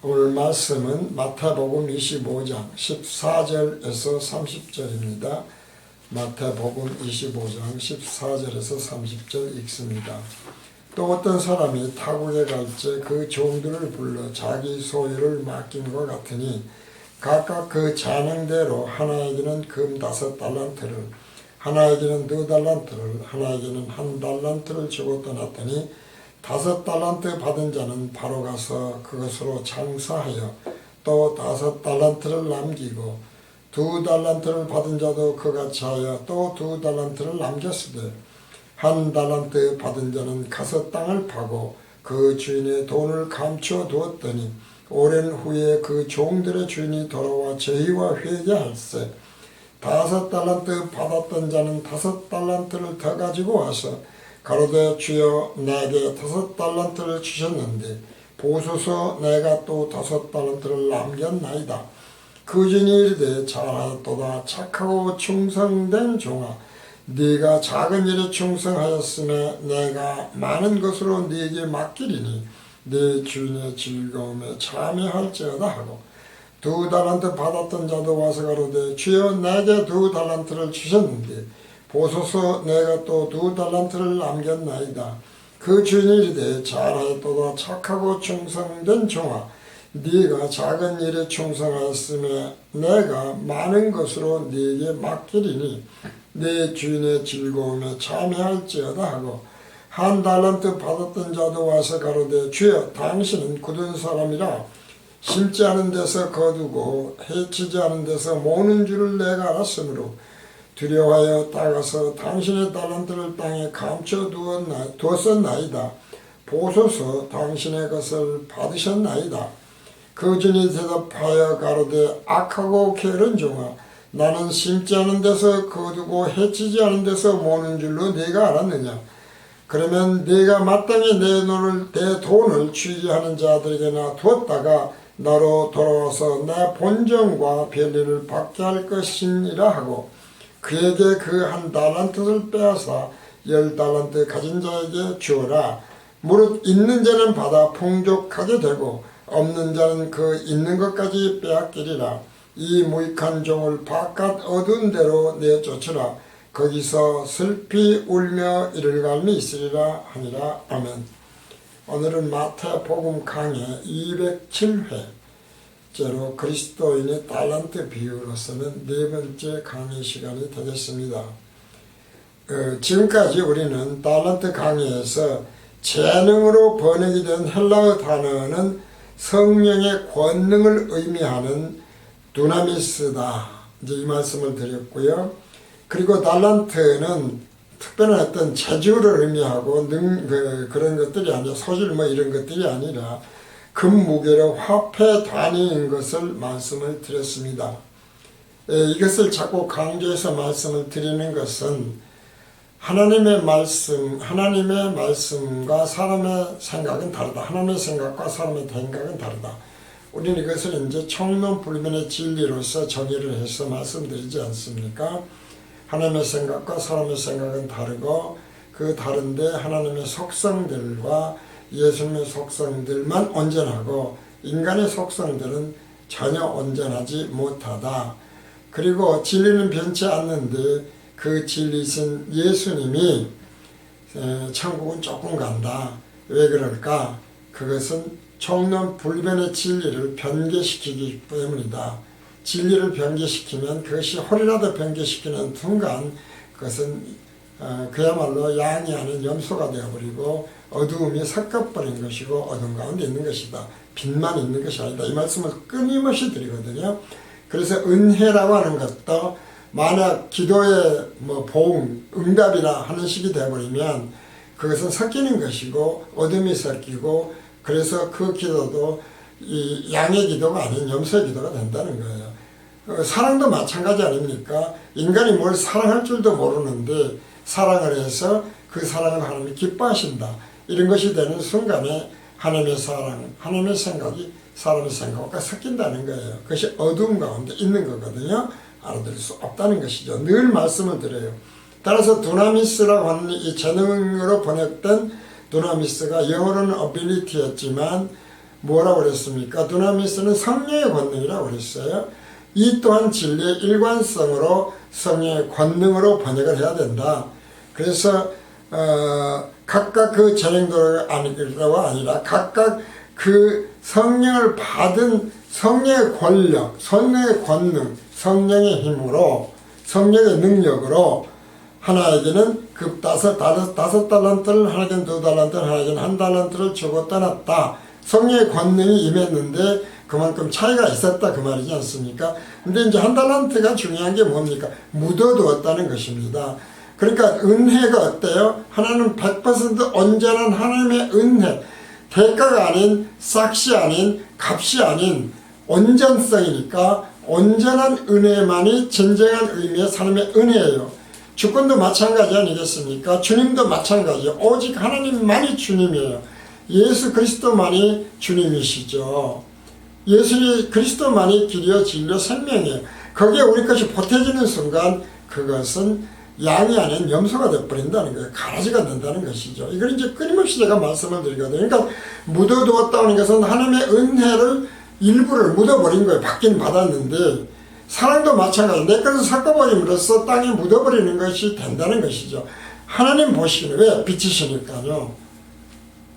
오늘 말씀은 마태복음 25장 14절에서 30절입니다. 마태복음 25장 14절에서 30절 읽습니다. 또 어떤 사람이 타국에 갈 때 그 종들을 불러 자기 소유를 맡긴 것 같으니 각각 그 잔행대로 하나에게는 금 5달란트를, 하나에게는 2달란트를, 하나에게는 1달란트를 주고 떠났더니 5달란트 받은 자는 바로 가서 그것으로 장사하여 또 5달란트를 남기고 2달란트를 받은 자도 그같이 하여 또 2달란트를 남겼으되 1달란트 받은 자는 가서 땅을 파고 그 주인의 돈을 감추어 두었더니 오랜 후에 그 종들의 주인이 돌아와 저희와 회개할세 5달란트 받았던 자는 5달란트를 더 가지고 와서 가로되 주여 내게 5달란트를 주셨는데 보소서 내가 또 5달란트를 남겼나이다. 그 주인이 이르되 잘하였도다 착하고 충성된 종아 네가 작은 일에 충성하였으며 내가 많은 것으로 네게 맡기리니 네 주인의 즐거움에 참여할지어다 하고 2달란트 받았던 자도 와서 가로되 주여 내게 2달란트를 주셨는데 보소서 내가 또 2달란트를 남겼나이다. 그 주인이 이르되 잘하였도다 착하고 충성된 종아 네가 작은 일에 충성하였으며 내가 많은 것으로 네게 맡기리니 네 주인의 즐거움에 참여할지어다 하고 1달란트 받았던 자도 와서 가로되 주여 당신은 굳은 사람이라 심지 않은 데서 거두고 해치지 않은 데서 모는 줄을 내가 알았으므로 두려워하여 따가서 당신의 달란트를 땅에 감춰 두었었나이다. 보소서 당신의 것을 받으셨나이다. 그 주인이 대답하여 가로되 악하고 게으른 종아 나는 심지 않은 데서 거두고 해치지 않은 데서 모는 줄로 네가 알았느냐. 그러면 네가 마땅히 내 돈을 취하는 자들에게나 두었다가 나로 돌아와서 내 본전과 별일을 받게 할 것이니라 하고 그에게 그 1달란트를 빼앗아 10달란트 가진 자에게 주어라. 무릇 있는 자는 받아 풍족하게 되고 없는 자는 그 있는 것까지 빼앗기리라. 이 무익한 종을 바깥 어두운 데로 내쫓으라. 거기서 슬피 울며 이를 갈미 있으리라 하니라. 아멘. 오늘은 마태복음 강의 207회째로 그리스도인의 달란트 비유로서는 4번째 강의 시간이 되겠습니다. 지금까지 우리는 달란트 강의에서 재능으로 번역이 된 헬라어 단어는 성령의 권능을 의미하는 두나미스다. 이제 이 말씀을 드렸고요. 그리고 달란트는 특별한 어떤 재주를 의미하고 그런 것들이 아니라 소질 이런 것들이 아니라 금무게로 화폐 단위인 것을 말씀을 드렸습니다. 이것을 자꾸 강조해서 말씀을 드리는 것은 하나님의 말씀과 사람의 생각은 다르다. 하나님의 생각과 사람의 생각은 다르다. 우리는 이것을 이제 총론불변의 진리로서 정의를 해서 말씀드리지 않습니까? 하나님의 생각과 사람의 생각은 다르고 그 다른데 하나님의 속성들과 예수님의 속성들만 온전하고 인간의 속성들은 전혀 온전하지 못하다. 그리고 진리는 변치 않는데 그 진리신 예수님이 천국은 조금 간다. 왜 그럴까? 그것은 총론불변의 진리를 변개시키기 때문이다. 진리를 변개시키면 그것이 홀이라도 변개시키는 순간 그것은 그야말로 양이 아닌 염소가 되어버리고 어두움이 섞여버린 것이고 어둠 가운데 있는 것이다. 빛만 있는 것이 아니다. 이 말씀을 끊임없이 드리거든요. 그래서 은혜라고 하는 것도 만약 기도의 보응, 응답이라 하는 식이 되어버리면 그것은 섞이는 것이고 어둠이 섞이고 그래서 그 기도도 이 양의 기도가 아닌 염소의 기도가 된다는 거예요. 사랑도 마찬가지 아닙니까? 인간이 뭘 사랑할 줄도 모르는데 사랑을 해서 그 사랑을 하나님이 기뻐하신다. 이런 것이 되는 순간에 하나님의 사랑, 하나님의 생각이 사람의 생각과 섞인다는 거예요. 그것이 어두움 가운데 있는 거거든요. 알아들을 수 없다는 것이죠. 늘 말씀을 드려요. 따라서 두나미스라고 하는 이 재능으로 번역된 두나미스가 영어로는 ability였지만 뭐라고 그랬습니까? 두나미스는 성령의 권능이라고 그랬어요. 이 또한 진리의 일관성으로 성령의 권능으로 번역을 해야 된다. 그래서 각각 그 재능도가 아니라 각각 그 성령을 받은 성령의 권력, 성령의 권능, 성령의 힘으로, 성령의 능력으로 하나에게는 다섯 달란트를, 하나에게는 2달란트, 하나에게는 1달란트를 주고 떠났다. 성령의 권능이 임했는데 그만큼 차이가 있었다 그 말이지 않습니까? 근데 이제 1달란트가 중요한 게 뭡니까? 묻어두었다는 것입니다. 그러니까 은혜가 어때요? 하나는 100% 온전한 하나님의 은혜, 대가가 아닌, 싹시 아닌, 값이 아닌 온전성이니까 온전한 은혜만이 진정한 의미의 삶의 은혜예요. 주권도 마찬가지 아니겠습니까? 주님도 마찬가지예요. 오직 하나님만이 주님이에요. 예수 그리스도만이 주님이시죠. 예수 그리스도만이 길이요 진리요 생명이에요. 거기에 우리 것이 보태지는 순간 그것은 양이 아닌 염소가 되어버린다는 거예요. 가라지가 된다는 것이죠. 이걸 이제 끊임없이 제가 말씀을 드리거든요. 그러니까 묻어두었다는 것은 하나님의 은혜를 일부를 묻어버린 거예요. 받긴 받았는데 사랑도 마찬가지로 내 것을 섞어버림으로써 땅에 묻어버리는 것이 된다는 것이죠. 하나님 보시기는 왜? 빛이시니까요.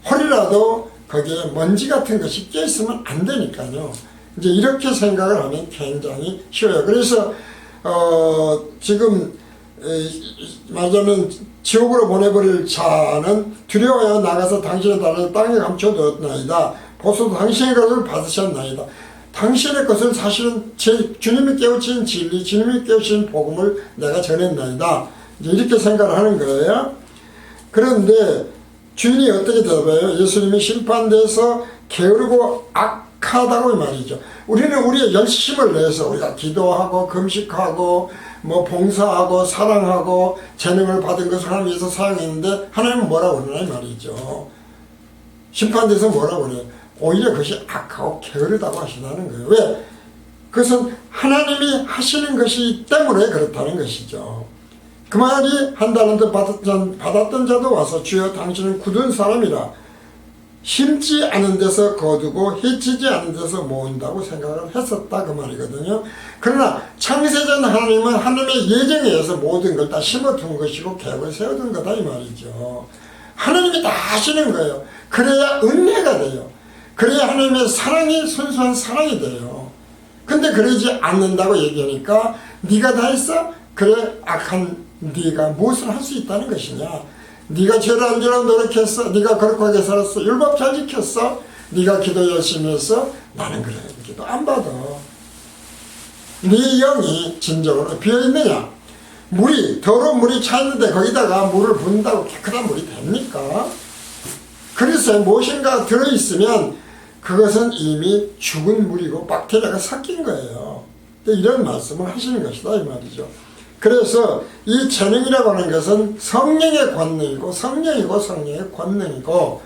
홀이라도 거기에 먼지 같은 것이 껴있으면 안 되니까요. 이제 이렇게 생각을 하면 굉장히 쉬워요. 그래서 지금 말하자면 지옥으로 보내버릴 자는 두려워하여 나가서 당신의 달을 땅에 감춰두었나이다. 보소도 당신의 것을 받으셨나이다. 당신의 것을 사실은 주님이 깨우친 진리, 주님이 깨우친 복음을 내가 전했나이다. 이제 이렇게 생각을 하는 거예요. 그런데 주인이 어떻게 대답해요? 예수님이 심판돼서 게으르고 악하다고 말이죠. 우리는 우리의 열심을 내서 우리가 기도하고 금식하고 뭐 봉사하고 사랑하고 재능을 받은 것을 하나님 위해서 사용했는데 하나님은 뭐라고 그러나 말이죠. 심판돼서 뭐라고 그래요? 오히려 그것이 악하고 게으르다고 하시다는 거예요. 왜? 그것은 하나님이 하시는 것이기 때문에 그렇다는 것이죠. 그 말이 1달란트 받았던 자도 와서 주여 당신은 굳은 사람이라 심지 않은 데서 거두고 해치지 않은 데서 모은다고 생각을 했었다 그 말이거든요. 그러나 창세전 하나님은 하나님의 예정에 의해서 모든 걸 다 심어둔 것이고 계획을 세워둔 거다 이 말이죠. 하나님이 다 하시는 거예요. 그래야 은혜가 돼요. 그래야 하나님의 사랑이 순수한 사랑이 돼요. 근데 그러지 않는다고 얘기하니까 네가 다 했어? 그래 악한 네가 무엇을 할 수 있다는 것이냐. 네가 죄를 안 지으려고 노력했어. 네가 거룩하게 살았어. 율법 잘 지켰어. 네가 기도 열심히 했어. 나는 그래 기도 안 받아. 네 영이 진정으로 비어있느냐. 더러운 물이 차있는데 거기다가 물을 붓는다고 깨끗한 물이 됩니까? 그래서 무엇인가 들어있으면 그것은 이미 죽은 물이고 박테리아가 섞인 거예요. 이런 말씀을 하시는 것이다 이 말이죠. 그래서 이 재능이라고 하는 것은 성령의 권능이고 성령이고 성령의 권능이고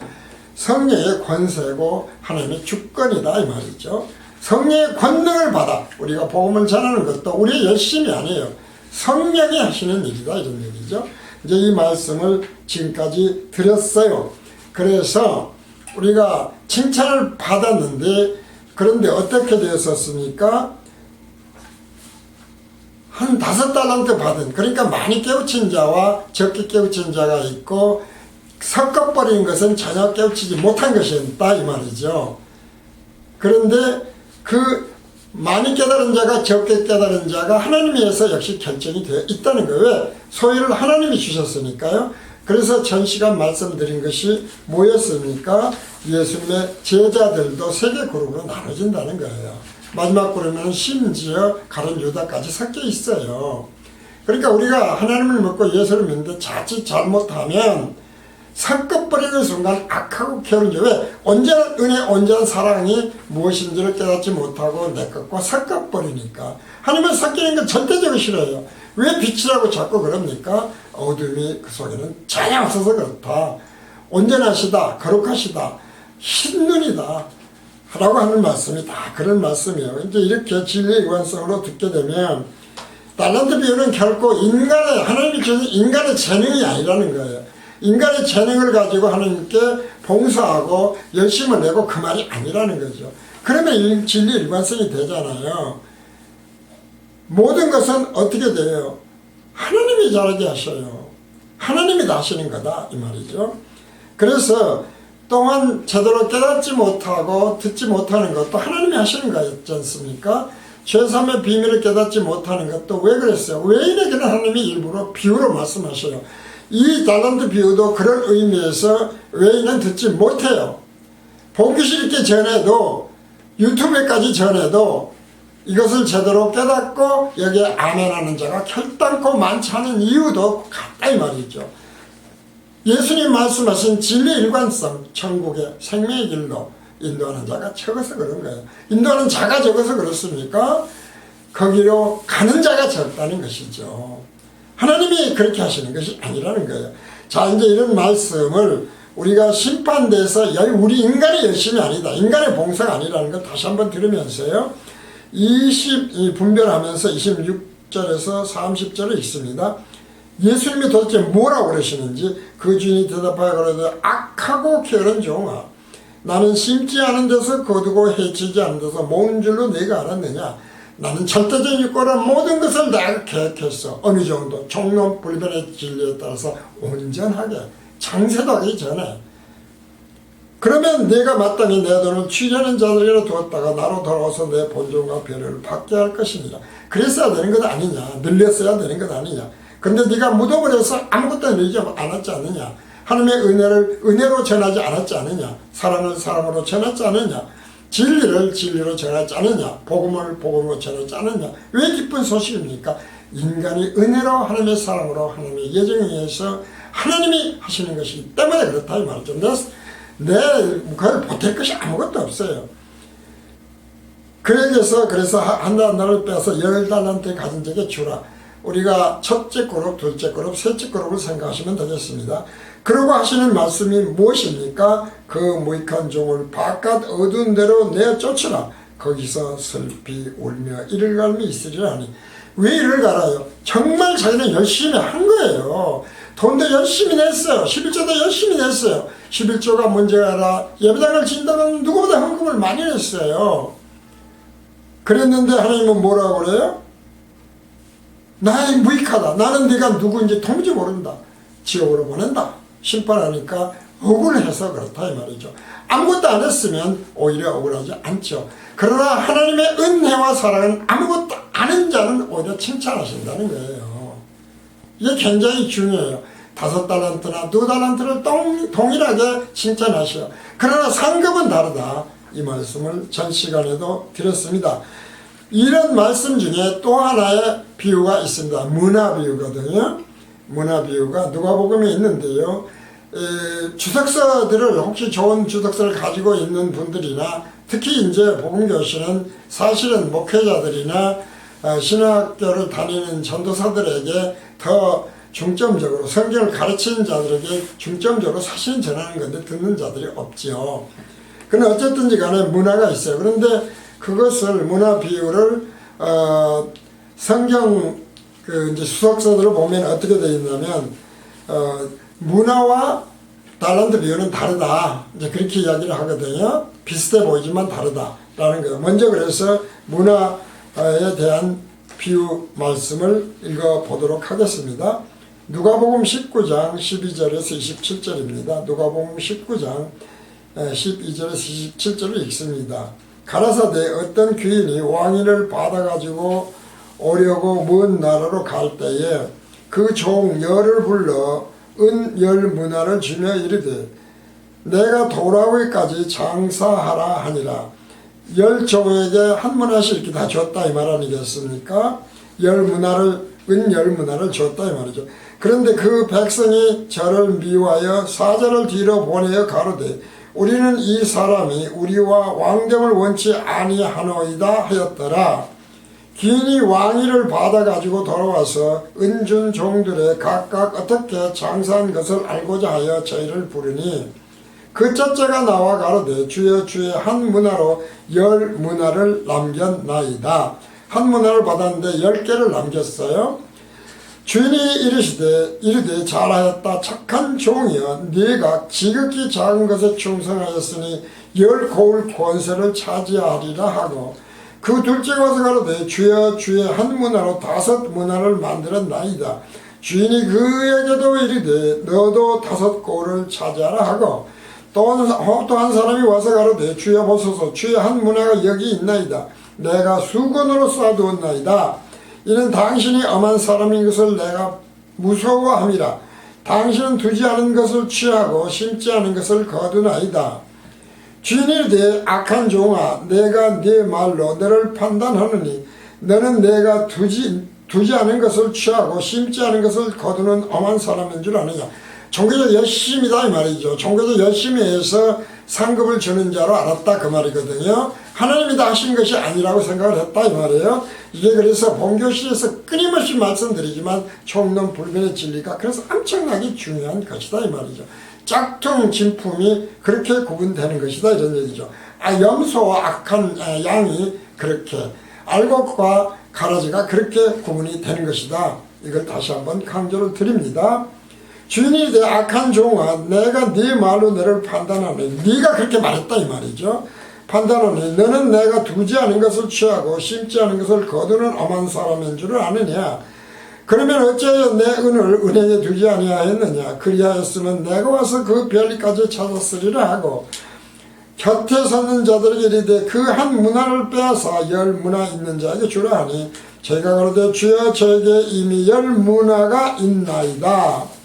성령의 권세고 하나님의 주권이다 이 말이죠. 성령의 권능을 받아 우리가 복음을 전하는 것도 우리의 열심이 아니에요. 성령이 하시는 일이다 이런 얘기죠. 이제 이 말씀을 지금까지 드렸어요. 그래서 우리가 칭찬을 받았는데 그런데 어떻게 되었었습니까? 한 5달란트 받은, 그러니까 많이 깨우친 자와 적게 깨우친 자가 있고 섞어버린 것은 전혀 깨우치지 못한 것이었다 이 말이죠. 그런데 그 많이 깨달은 자가 적게 깨달은 자가 하나님에 의해서 역시 결정이 되어 있다는 거예요. 왜? 소유를 하나님이 주셨으니까요. 그래서 전 시간 말씀드린 것이 뭐였습니까? 예수님의 제자들도 3개 그룹으로 나눠진다는 거예요. 마지막 그룹에는 심지어 가룟 유다까지 섞여 있어요. 그러니까 우리가 하나님을 믿고 예수를 믿는데 자칫 잘못하면 섞어버리는 순간 악하고 게으른지. 왜? 온전한 은혜, 온전한 사랑이 무엇인지를 깨닫지 못하고 내 것과 섞어버리니까. 하나님은 섞이는 건 절대적으로 싫어요. 왜 빛이라고 자꾸 그럽니까? 어둠이 그 속에는 전혀 없어서 그렇다. 온전하시다, 거룩하시다, 흰눈이다 라고 하는 말씀이 다 그런 말씀이에요. 이제 이렇게 진리의 일관성으로 듣게 되면 달란트 비유는 결코 하나님이 주신 인간의 재능이 아니라는 거예요. 인간의 재능을 가지고 하나님께 봉사하고 열심을 내고 그 말이 아니라는 거죠. 그러면 진리 일관성이 되잖아요. 모든 것은 어떻게 돼요? 하나님이 잘하게 하셔요. 하나님이 다 하시는 거다 이 말이죠. 그래서 또한 제대로 깨닫지 못하고 듣지 못하는 것도 하나님이 하시는 거였지 않습니까? 죄삼의 비밀을 깨닫지 못하는 것도 왜 그랬어요? 외인에게는 하나님이 일부러 비유로 말씀하셔요. 이 달란트 비유도 그런 의미에서 외인은 듣지 못해요. 보기 있기 전에도 유튜브에까지 전에도 이것을 제대로 깨닫고 여기에 아멘하는 자가 결단코 많지 않은 이유도 같다 이 말이죠. 예수님 말씀하신 진리 일관성, 천국의 생명의 길로 인도하는 자가 적어서 그런 거예요. 인도하는 자가 적어서 그렇습니까? 거기로 가는 자가 적다는 것이죠. 하나님이 그렇게 하시는 것이 아니라는 거예요. 자, 이제 이런 말씀을 우리가 심판대에서 우리 인간의 열심이 아니다, 인간의 봉사가 아니라는 걸 다시 한번 들으면서요. 분별하면서 26절에서 30절을 읽습니다. 예수님이 도대체 뭐라고 그러시는지 그 주인이 대답하여 그러되 악하고 게으른 종아, 나는 심지 않은 데서 거두고 해치지 않은 데서 모은 줄로 내가 알았느냐. 나는 절대적인 유권한 모든 것을 내가 계획했어. 어느 정도 종론불변의 진리에 따라서 온전하게 장세도 하기 전에. 그러면 내가 마땅히 내 돈을 취하는 자들에게 두었다가 나로 돌아와서 내 본종과 배려를 받게 할 것이니라. 그랬어야 되는 것 아니냐. 늘렸어야 되는 것 아니냐. 근데 네가 묻어버려서 아무것도 늘리지 않았지 않느냐. 하나님의 은혜를 은혜로 전하지 않았지 않느냐. 사랑을 사랑으로 전하지 않느냐. 진리를 진리로 전하지 않느냐. 복음을 복음으로 전하지 않느냐. 왜 기쁜 소식입니까? 인간이 은혜로 하나님의 사랑으로 하나님의 예정에 의해서 하나님이 하시는 것이기 때문에 그렇다 이 말이죠. 그걸 보탤 것이 아무것도 없어요. 그래서 한 달을 빼서 10달란트 가진 자에게 주라. 우리가 첫째 그룹, 둘째 그룹, 셋째 그룹을 생각하시면 되겠습니다. 그러고 하시는 말씀이 무엇입니까? 그 무익한 종을 바깥 어두운 데로 내쫓으라. 거기서 슬피 울며 이를 갈미 있으리라 하니. 왜 이를 갈아요? 정말 자기는 열심히 한 거예요. 돈도 열심히 냈어요. 11조도 열심히 냈어요. 11조가 문제가 아니라 예배당을 짓는다면 누구보다 헌금을 많이 냈어요. 그랬는데 하나님은 뭐라고 그래요? 나의 무익하다. 나는 네가 누구인지 도무지 모른다. 지옥으로 보낸다. 심판하니까 억울해서 그렇다 이 말이죠. 아무것도 안 했으면 오히려 억울하지 않죠. 그러나 하나님의 은혜와 사랑은 아무것도 아는 자는 오히려 칭찬하신다는 거예요. 이게 굉장히 중요해요. 5달란트나 2달란트를 동일하게 칭찬하셔. 그러나 상급은 다르다. 이 말씀을 전 시간에도 드렸습니다. 이런 말씀 중에 또 하나의 비유가 있습니다. 문화 비유거든요. 문화 비유가 누가복음에 있는데요. 주석서들을 혹시 좋은 주석서를 가지고 있는 분들이나 특히 이제 복음교실은 사실은 목회자들이나 신학교를 다니는 전도사들에게 더 중점적으로 성경을 가르치는 자들에게 중점적으로 사실 전하는 건데 듣는 자들이 없지요. 그러나 어쨌든지 간에 문화가 있어요. 그런데 그것을 문화 비유를 성경 이제 수석서들을 보면 어떻게 되어 있냐면 문화와 달란트 비유는 다르다. 이제 그렇게 이야기를 하거든요. 비슷해 보이지만 다르다라는 거예요. 먼저 그래서 문화에 대한 비유 말씀을 읽어 보도록 하겠습니다. 누가복음 19장 12절에서 27절입니다. 누가복음 19장 12절에서 27절을 읽습니다. 가라사대 어떤 귀인이 왕위를 받아가지고 오려고 먼 나라로 갈 때에 그 종 열을 불러 은 10문화를 주며 이르되 내가 돌아오기까지 장사하라 하니라. 10종에게 한 문화씩 이렇게 다 줬다 이 말 아니겠습니까? 은 10문화를 줬다 이 말이죠. 그런데 그 백성이 저를 미워하여 사자를 뒤로 보내어 가로되 우리는 이 사람이 우리와 왕됨을 원치 아니하노이다 하였더라. 귀인이 왕위를 받아가지고 돌아와서 은준 종들의 각각 어떻게 장사한 것을 알고자 하여 저희를 부르니 그 첫째가 나와 가로되 주여 주의 한 문화로 10문화를 남겼나이다. 한 문화를 받았는데 10개를 남겼어요. 주인이 이르되 잘하였다 착한 종이여 네가 지극히 작은 것에 충성하였으니 10고을 권세를 차지하리라 하고 그 둘째가 와서 가로되 주여 주의 한 문화로 5 문화를 만들었나이다. 주인이 그에게도 이르되 너도 5 고을을 차지하라 하고 또 한 사람이 와서 가로되 주여 보소서 주의 한 문화가 여기 있나이다. 내가 수건으로 쌓아두었나이다. 이는 당신이 엄한 사람인 것을 내가 무서워함이라. 당신은 두지 않은 것을 취하고 심지 않은 것을 거두나이다. 주인이 이르되 악한 종아 내가 네 말로 너를 판단하느니 너는 내가 두지 않은 것을 취하고 심지 않은 것을 거두는 엄한 사람인 줄 아느냐. 종교적 열심이다 이 말이죠. 종교적 열심히 해서 상급을 주는 자로 알았다 그 말이거든요. 하나님이 다 하신 것이 아니라고 생각을 했다 이 말이에요. 이게 그래서 본교실에서 끊임없이 말씀드리지만 총론불변의 진리가 그래서 엄청나게 중요한 것이다 이 말이죠. 짝퉁 진품이 그렇게 구분되는 것이다 이런 얘기죠. 염소와 악한 양이 그렇게 알곡과 가라지가 그렇게 구분이 되는 것이다. 이걸 다시 한번 강조를 드립니다. 주인이 이르되 악한 종아 내가 네 말로 너를 판단하니 네가 그렇게 말했다 이 말이죠. 판단하니 너는 내가 두지 않은 것을 취하고 심지 않은 것을 거두는 엄한 사람인 줄을 아느냐. 그러면 어찌하여 내 은을 은행에 두지 아니하였느냐. 그리하였으면 내가 와서 그 별까지 찾았으리라 하고 곁에 섰는 자들에게 이르되 그 한 문화를 빼앗아 10 문화 있는 자에게 주라 하니 제가 가로되 주여 저에게 이미 10 문화가 있나이다.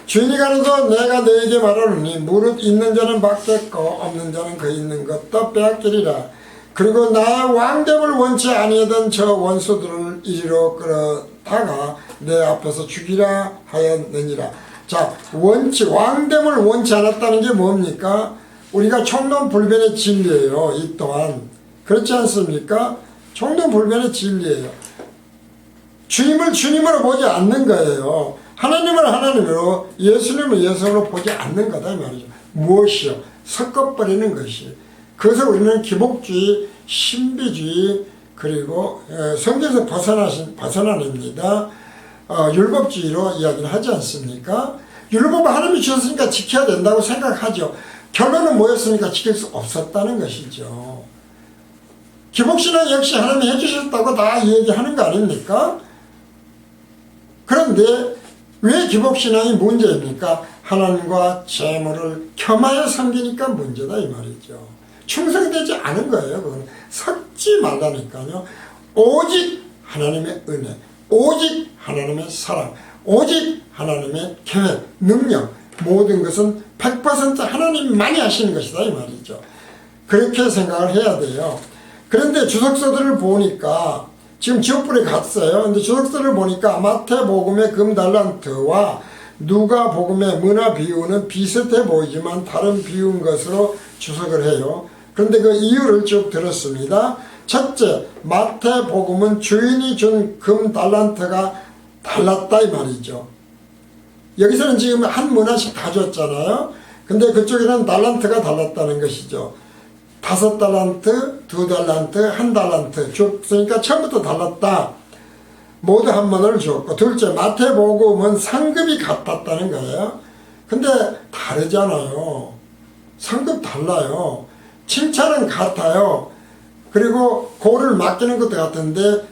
주인이 가로되 내가 너에게 말하노니 무릇 있는 자는 받겠고 없는 자는 그 있는 것도 빼앗기리라. 그리고 나의 왕됨을 원치 아니하던 저 원수들을 이리로 끌어다가 내 앞에서 죽이라 하였느니라. 자, 왕됨을 원치 않았다는 게 뭡니까? 우리가 총론불변의 진리예요. 이 또한 그렇지 않습니까? 총론불변의 진리예요. 주님을 주님으로 보지 않는 거예요. 하나님을 하나님으로 예수님을 예수님으로 보지 않는 거다 이 말이죠. 무엇이요? 섞어버리는 것이. 그래서 우리는 기복주의, 신비주의 그리고 성경에서 벗어나냅니다. 율법주의로 이야기를 하지 않습니까? 율법을 하나님이 주셨으니까 지켜야 된다고 생각하죠. 결론은 뭐였습니까? 지킬 수 없었다는 것이죠. 기복신앙 역시 하나님이 해주셨다고 다 얘기하는 거 아닙니까? 그런데 왜 기복신앙이 문제입니까? 하나님과 재물을 겸하여 섬기니까 문제다 이 말이죠. 충성되지 않은 거예요. 그건 섞지 말라니까요. 오직 하나님의 은혜, 오직 하나님의 사랑, 오직 하나님의 계획, 능력, 모든 것은 100% 하나님만이 하시는 것이다 이 말이죠. 그렇게 생각을 해야 돼요. 그런데 주석서들을 보니까 지금 지옥불에 갔어요. 근데 주석서를 보니까 마태복음의 금달란트와 누가복음의 문화 비유는 비슷해 보이지만 다른 비유인 것으로 주석을 해요. 그런데 그 이유를 쭉 들었습니다. 첫째, 마태복음은 주인이 준 금달란트가 달랐다 이 말이죠. 여기서는 지금 한 문화씩 다 줬잖아요. 근데 그쪽에는 달란트가 달랐다는 것이죠. 5달란트, 2달란트, 1달란트 줬으니까 처음부터 달랐다. 모두 한 번을 줬고, 둘째 마태복음은 상급이 같았다는 거예요. 근데 다르잖아요. 상급 달라요. 칭찬은 같아요. 그리고 고를 맡기는 것도 같은데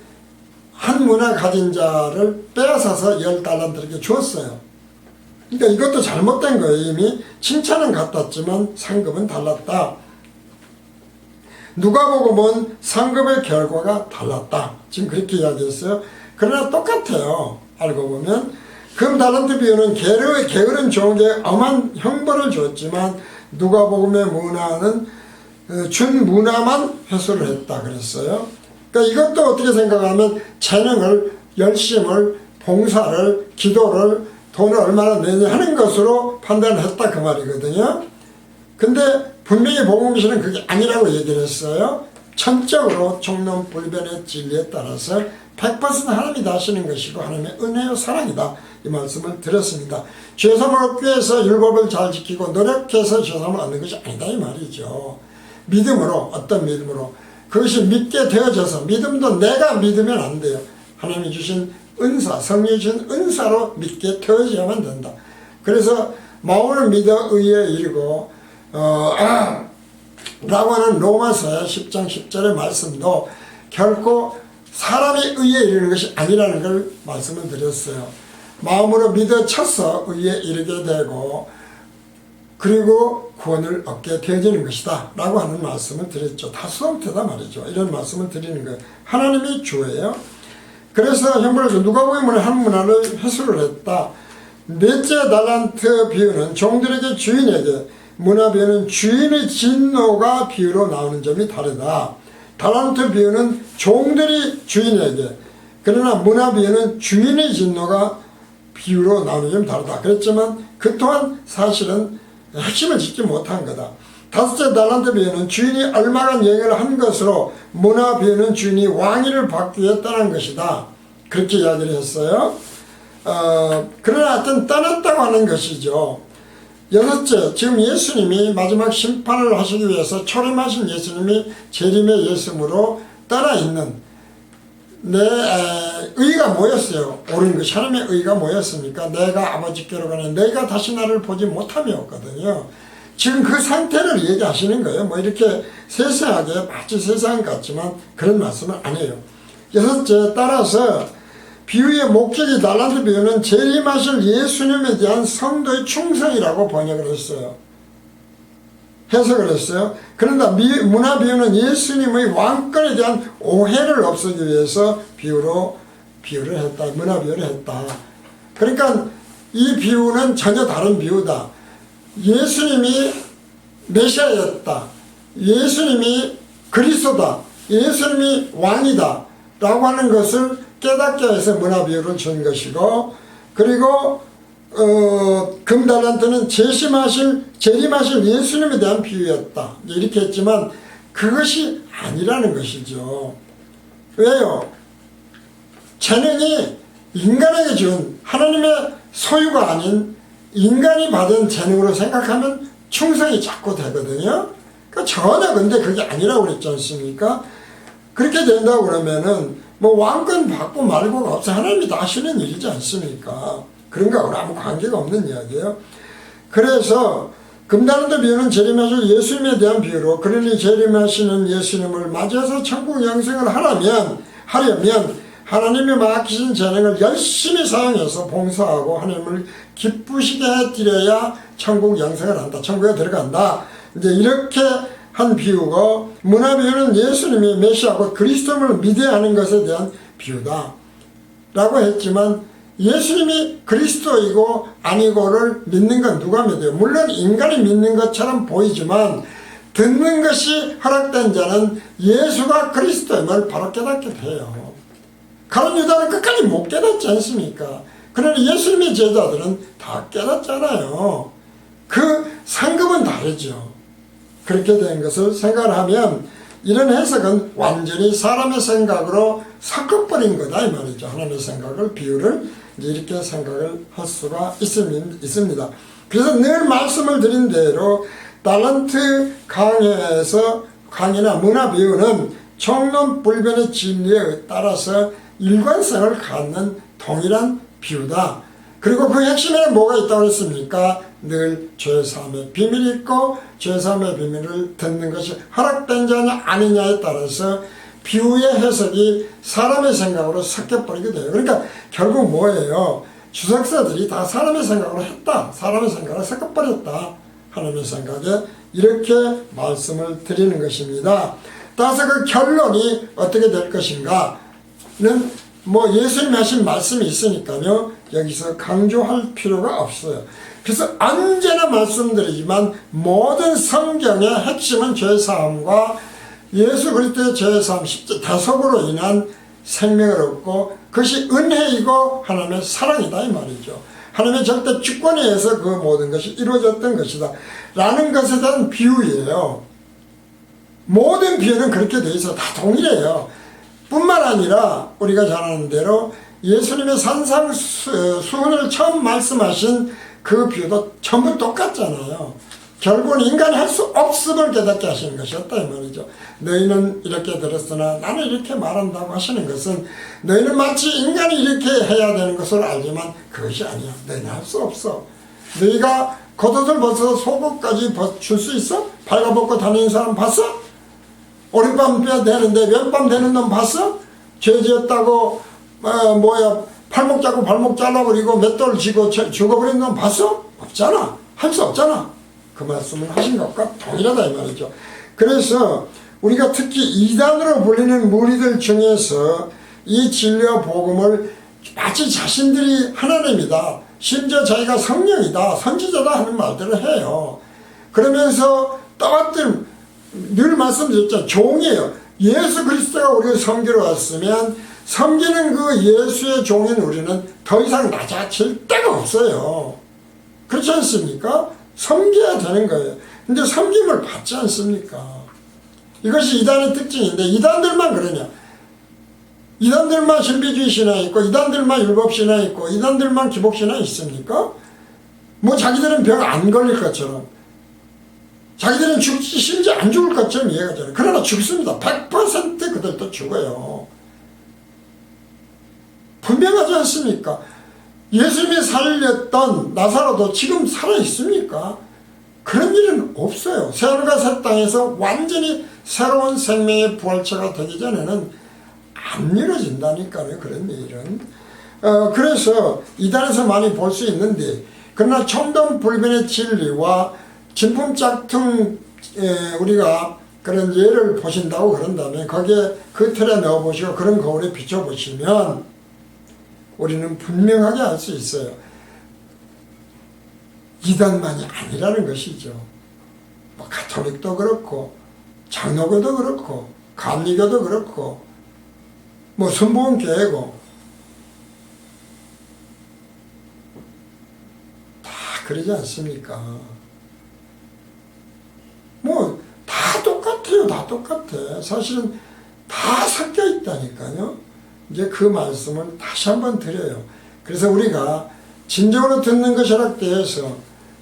한 문화 가진 자를 빼앗아서 10달란트를 줬어요. 그러니까 이것도 잘못된 거예요. 이미 칭찬은 같았지만 상급은 달랐다. 누가복음은 상급의 결과가 달랐다. 지금 그렇게 이야기했어요. 그러나 똑같아요. 알고 보면 금달란트 비유는 게으른 종에게 엄한 형벌을 줬지만 누가복음의 문화는 준 문화만 회수를 했다 그랬어요. 그러니까 이것도 어떻게 생각하면 재능을, 열심을, 봉사를, 기도를, 돈을 얼마나 내냐 하는 것으로 판단을 했다 그 말이거든요. 근데 분명히 복음서는 그게 아니라고 얘기를 했어요. 전적으로 총론불변의 진리에 따라서 100% 하나님이 다 하시는 것이고 하나님의 은혜와 사랑이다. 이 말씀을 드렸습니다. 죄사함을 얻기 위해서 율법을 잘 지키고 노력해서 죄사함을 얻는 것이 아니다 이 말이죠. 믿음으로, 어떤 믿음으로. 그것이 믿게 되어져서, 믿음도 내가 믿으면 안 돼요. 하나님이 주신 은사, 성령이 주신 은사로 믿게 되어야만 된다. 그래서 마음을 믿어 의에 이르고 라고 하는 로마서 10장 10절의 말씀도 결코 사람이 의에 이르는 것이 아니라는 걸 말씀을 드렸어요. 마음으로 믿어 쳐서 의에 이르게 되고 그리고 구원을 얻게 되어지는 것이다 라고 하는 말씀을 드렸죠. 다수동태다 말이죠. 이런 말씀을 드리는 거예요. 하나님이 주예요. 그래서 형벌에서 누가복음의 한 문화를 해설을 했다. 넷째 달란트 비유는 종들에게 주인에게, 문화 비유는 주인의 진노가 비유로 나오는 점이 다르다. 달란트 비유는 종들이 주인에게, 그러나 문화 비유는 주인의 진노가 비유로 나오는 점이 다르다. 그랬지만 그 또한 사실은 핵심을 짚지 못한 거다. 다섯째 달란트 비유는 주인이 얼마간 영향을 한 것으로, 문화 비유는 주인이 왕위를 받기 위해 떠난 것이다. 그렇게 이야기를 했어요. 그러나 하여튼 떠났다고 하는 것이죠. 여섯째, 지금 예수님이 마지막 심판을 하시기 위해서 초림하신 예수님이 재림의 예수님으로 떠나 있는 내 의가 뭐였어요? 옳은 것이 하나님의 의가 뭐였습니까? 내가 아버지께로 가는 내가 다시 나를 보지 못함이었거든요. 지금 그 상태를 얘기하시는 거예요. 뭐 이렇게 세세하게 마치 세상 같지만 그런 말씀은 아니에요. 여섯째, 따라서 비유의 목적이 달란트 비유는 재림하실 예수님에 대한 성도의 충성이라고 번역을 했어요. 해석을 했어요. 그런다 문화 비유는 예수님의 왕권에 대한 오해를 없애기 위해서 비유를 했다. 문화 비유를 했다. 그러니까 이 비유는 전혀 다른 비유다. 예수님이 메시아였다. 예수님이 그리스도다. 예수님이 왕이다. 라고 하는 것을 깨닫게 해서 문화 비유를 준 것이고, 그리고 금달란트는 재림하실 예수님에 대한 비유였다. 이렇게 했지만 그것이 아니라는 것이죠. 왜요? 재능이 인간에게 준 하나님의 소유가 아닌 인간이 받은 재능으로 생각하면 충성이 자꾸 되거든요. 그러니까 전혀 근데 그게 아니라고 그랬지 않습니까? 그렇게 된다고 그러면은 뭐 왕권 받고 말고가 없어. 하나님이 다 하시는 일이지 않습니까? 그런 거하고 아무 관계가 없는 이야기예요. 그래서 금달란트 비유는 재림하실 예수님에 대한 비유로, 그러니 재림하시는 예수님을 맞이해서 천국 영생을 하려면 하나님이 맡기신 재능을 열심히 사용해서 봉사하고 하나님을 기쁘시게 해드려야 천국 영생을 한다. 천국에 들어간다. 이제 이렇게 한 비유고, 문화 비유는 예수님이 메시아고 그리스도를 믿어야 하는 것에 대한 비유다 라고 했지만, 예수님이 그리스도이고 아니고를 믿는 건 누가 믿어요? 물론 인간이 믿는 것처럼 보이지만 듣는 것이 허락된 자는 예수가 그리스도임을 바로 깨닫게 돼요. 가룟 유다는 끝까지 못 깨닫지 않습니까? 그러나 예수님의 제자들은 다 깨닫잖아요. 그 상급은 다르죠. 그렇게 된 것을 생각을 하면 이런 해석은 완전히 사람의 생각으로 섞어버린 거다 이 말이죠. 하나님의 생각을, 비유를 이렇게 생각을 할 수가 있습니다. 그래서 늘 말씀을 드린 대로 달란트 강의나 문화 비유는 총론불변의 진리에 따라서 일관성을 갖는 동일한 비유다. 그리고 그 핵심에는 뭐가 있다고 했습니까? 늘 죄사함의 비밀이 있고, 죄사함의 비밀을 듣는 것이 허락된 자냐 아니냐에 따라서 비유의 해석이 사람의 생각으로 섞여버리게 돼요. 그러니까 결국 뭐예요? 주석사들이 다 사람의 생각으로 했다. 사람의 생각을 섞어버렸다. 하나님의 생각에 이렇게 말씀을 드리는 것입니다. 따라서 그 결론이 어떻게 될 것인가는 뭐 예수님이 하신 말씀이 있으니까요. 여기서 강조할 필요가 없어요. 그래서 언제나 말씀드리지만 모든 성경의 핵심은 죄사함과 예수 그리스도의 죄사함, 대속으로 인한 생명을 얻고 그것이 은혜이고 하나님의 사랑이다 이 말이죠. 하나님의 절대 주권에 의해서 그 모든 것이 이루어졌던 것이다 라는 것에 대한 비유예요. 모든 비유는 그렇게 돼 있어. 다 동일해요. 뿐만 아니라 우리가 잘 아는 대로 예수님의 산상수훈을 처음 말씀하신 그 비유도 전부 똑같잖아요. 결국은 인간이 할 수 없음을 깨닫게 하시는 것이었다 이 말이죠. 너희는 이렇게 들었으나 나는 이렇게 말한다고 하시는 것은 너희는 마치 인간이 이렇게 해야 되는 것을 알지만 그것이 아니야. 너희는 할 수 없어. 너희가 겉옷을 벗어서 속옷까지 줄 수 있어? 발가벗고 다니는 사람 봤어? 오랫밤 빼야 되는데 몇 밤 되는 놈 봤어? 죄 지었다고 팔목 잡고 발목 잘라버리고 맷돌 쥐고 죽어버린 놈 봤어? 없잖아. 할 수 없잖아. 그 말씀을 하신 것과 동일하다 이 말이죠. 그래서 우리가 특히 이단으로 불리는 무리들 중에서 이 진리와 복음을 마치 자신들이 하나님이다, 심지어 자기가 성령이다, 선지자다 하는 말들을 해요. 그러면서 떠받들 늘 말씀드렸죠. 종이에요. 예수 그리스도가 우리를 섬기러 왔으면 섬기는 그 예수의 종인 우리는 더 이상 낮아질 데가 없어요. 그렇지 않습니까? 섬겨야 되는 거예요. 근데 섬김을 받지 않습니까? 이것이 이단의 특징인데 이단들만 그러냐? 이단들만 신비주의 신앙이 있고 이단들만 율법 신앙이 있고 이단들만 기복 신앙이 있습니까? 뭐 자기들은 병 안 걸릴 것처럼, 자기들은 죽지 심지어 안 죽을 것처럼 이해가 되는. 그러나 죽습니다. 100% 그들도 죽어요. 분명하지 않습니까? 예수님이 살렸던 나사로도 지금 살아있습니까? 그런 일은 없어요. 새하늘과 새 땅에서 완전히 새로운 생명의 부활체가 되기 전에는 안 이루어진다니까요. 그런 일은. 그래서 이단에서 많이 볼 수 있는데, 그러나 청동불변의 진리와 진품짝퉁 우리가 그런 예를 보신다고 그런다면 거기에 그 틀에 넣어보시고 그런 거울에 비춰보시면 우리는 분명하게 알 수 있어요. 이단만이 아니라는 것이죠. 뭐 가톨릭도 그렇고 장로교도 그렇고 감리교도 그렇고 뭐 순복음교회고 다 그러지 않습니까? 뭐 다 똑같아요. 다 똑같아. 사실은 다 섞여 있다니까요. 이제 그 말씀을 다시 한번 드려요. 그래서 우리가 진정으로 듣는 것이 허락되어서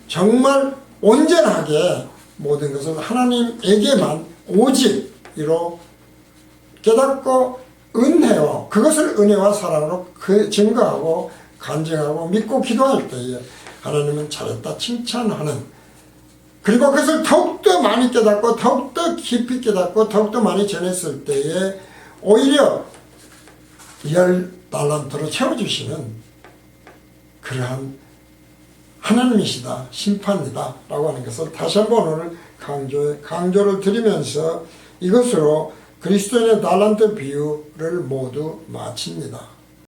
정말 온전하게 모든 것을 하나님에게만 오직으로 깨닫고 은혜와 그것을 은혜와 사랑으로 증거하고 간증하고 믿고 기도할 때에 하나님은 잘했다 칭찬하는, 그리고 그것을 더욱더 많이 깨닫고 더욱더 깊이 깨닫고 더욱더 많이 전했을 때에 오히려 10달란트로 채워주시는 그러한 하나님이시다, 심판이다 라고 하는 것을 다시 한번 오늘 강조를 드리면서 이것으로 그리스도인의 달란트 비유를 모두 마칩니다.